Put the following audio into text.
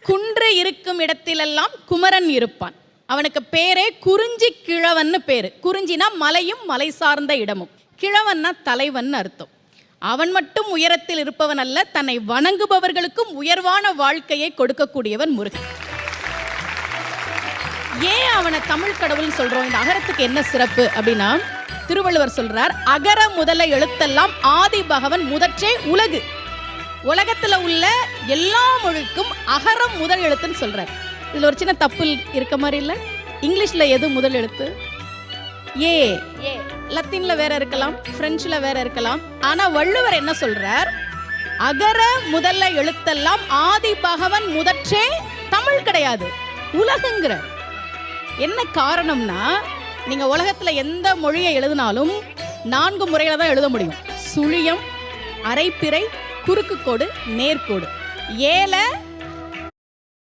குன்று இருக்கும் இடத்திலெல்லாம் குமரன் இருப்பான். அவனுக்கு பேரே குறிஞ்சி கிழவன்னு பேரு. குறிஞ்சினா மலையும் மலை சார்ந்த இடமும், கிழவன்னா தலைவன் அர்த்தம். அவன் மட்டும் உயரத்தில் இருப்பவன் அல்ல, தன்னை வணங்குபவர்களுக்கும் உயர்வான வாழ்க்கையை கொடுக்கக்கூடியவன் முருகன். ஏன் அவனை தமிழ் கடவுள்னு சொல்றோம்? இந்த அகரத்துக்கு என்ன சிறப்பு அப்படின்னா, திருவள்ளுவர் சொல்றார், அகர முதல எழுத்தெல்லாம் ஆதி பகவன் முதற்றே உலகு. உலகத்துல உள்ள எல்லா மொழிக்கும் அகரம் முதல் எழுத்துன்னு சொல்றார். இதுல ஒரு சின்ன தப்பு இருக்க மாதிரி இல்ல? இங்கிலீஷ்ல எது முதல் எழுத்து? ஏ. லத்தீன்ல வேற இருக்கலாம், பிரெஞ்சுல வேற இருக்கலாம். ஆனா வள்ளுவர் என்ன சொல்றார்? அகர முதல்ல எழுத்தெல்லாம் ஆதி பகவன் முதற்றே தமிழ் கிடையாது, உலகுங்கிற. என்ன காரணம்னா, நீங்க உலகத்துல எந்த மொழியை எழுதினாலும் 4 முறையில தான் எழுத முடியும். சுழியம், அரைப்பிறை, குறுக்கு கோடு, நேர்கோடு. ஏல